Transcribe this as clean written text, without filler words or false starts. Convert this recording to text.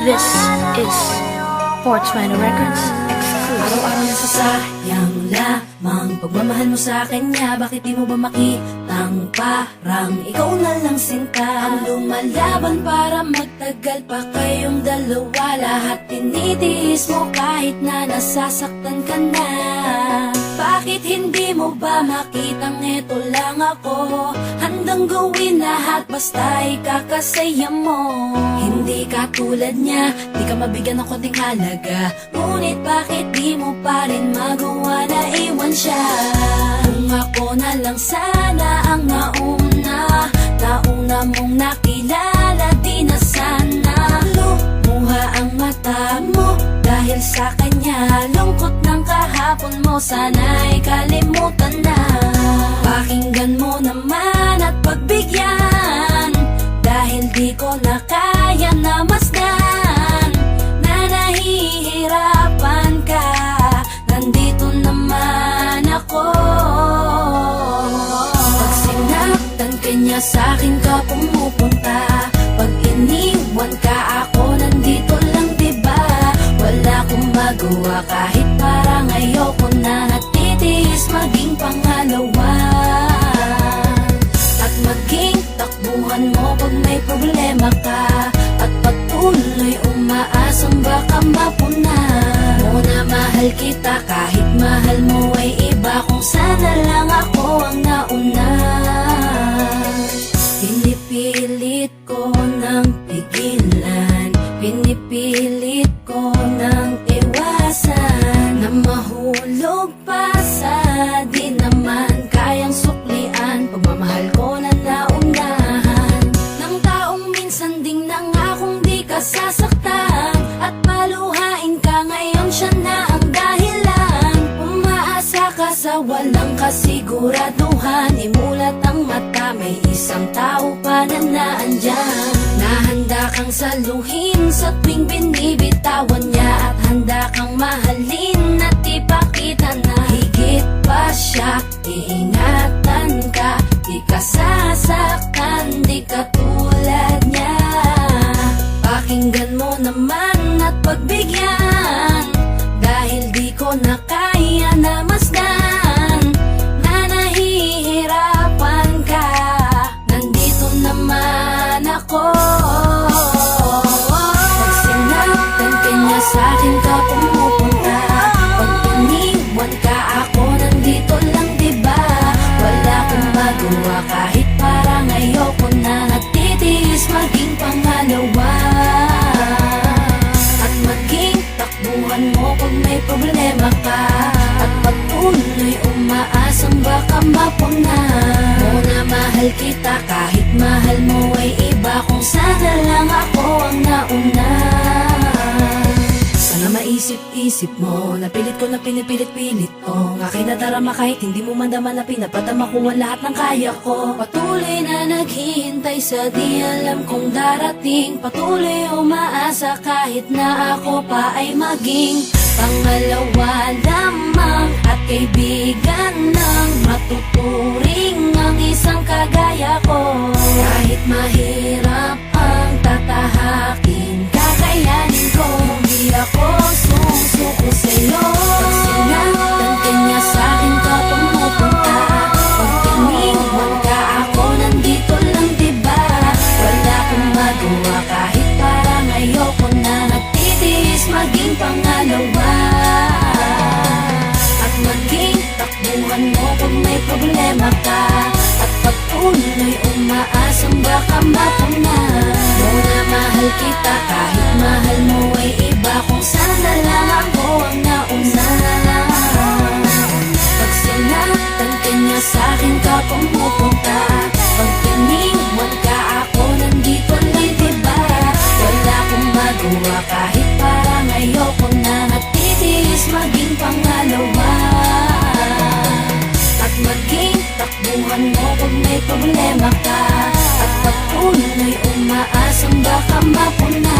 This is 420 Records exclusive. Araw-araw nasasayang lamang pagmamahal mo sa kanya. Bakit di mo ba makitang parang ikaw na lang sinta ang lumalaban para magtagal pa kayong dalawa? Lahat tinitiis mo kahit na nasasaktan ka na. Bakit hindi mo ba makitang eto lang ako? Handang gawin lahat basta ikakasaya mo. Hindi ka tulad niya, di ka mabigyan ng konting halaga. Ngunit bakit di mo pa rin magawa na iwan siya? Kung ako na lang sana ang nauna mong nakilala, di na sana lumuha ang mata mo dahil sa kanya. Lungkot ng kahapon mo, sana'y kalimutan na. Pakinggan mo naman at pagbigyan, dahil di ko na kaya na masdan na nahihirapan ka. Nandito naman ako. Pag sinaktan ka niya, sa'kin ka pumupunta. Pag iniwan ka, ako nandito lang, diba? Wala akong magawa kahit parang ayoko na. Natitiis maging pangalawa at maging takbuhan mo pag may problema ka, at patuloy umaasang baka mapuna mo na mahal kita kahit mahal mo ay iba. Kung sana lang ako ang nauna. Pinipilit ko ng pigilan, pinipilit ko ng iwasan na mahulog pa sa di naman kayang suklian. Pagmamahal ko na naunahan ng taong minsan ding nangakong di ka sasaktan, at paluhain ka ngayon, siya na ang dahilan. Umaasa ka sa walang kasiguraduhan, imulat ang mata, may isang tao pa na naandyan. Nahanda kang saluhin sa tuwing binibitawan niya, at handa kang mahalin at ipakita na higit pa siya. Iingatan ka, di ka sasaktan, di ka tulad niya. Pakinggan mo naman at pagbigyan, dahil di ko na kaya na masdan na nahihirapan ka. Nandito naman ako. Pag sinaktan ka niya, sa'kin ka pumupunta. Pag iniwan ka, ako nandito lang, diba? Wala akong magawa kahit parang ayoko na. Natitiis maging pangalawa at maging takbuhan mo pag may problema ka, at patuloy umaasang baka mapuna mo na mahal kita kahit mahal mo ay iba. Kung sana lang ako ang nauna. Sana maisip-isip mo, napilit ko na pinipilit-pilit ko. Ang aking nadarama kahit hindi mo mandama na pinapadama ko ang lahat ng kaya ko. Patuloy na naghihintay sa di alam kung darating. Patuloy umaasa kahit na ako pa ay maging pangalawa lamang, at kaibigan ng matuturing ang isang kagaya ko. Kahit mahirap ang tatahakin, kakayanin ko. Hindi ako susuko sa'yo. Pag sinaktan ka niya, sa'kin ka pumupunta. Pag iniwan ka, ako nandito lang, diba? Wala akong magawa kahit parang ayoko na. Natitiis maging pangalawa at maging takbuhan mo pag may problema ka, at patuloy umaasang baka mapuna mo na mahal kita kahit mahal mo ay iba. Kung sana lang ako ang nauna. Pag sinaktan ka niya, sa'kin ka pumupunta. Pag iniwan ka, ako nandito lang, diba? Wala akong magawa kahit parang ayoko na. Natitiis maging pangalawa at maging takbuhan mo pag may problema ka, at patuloy umaasang baka mapuna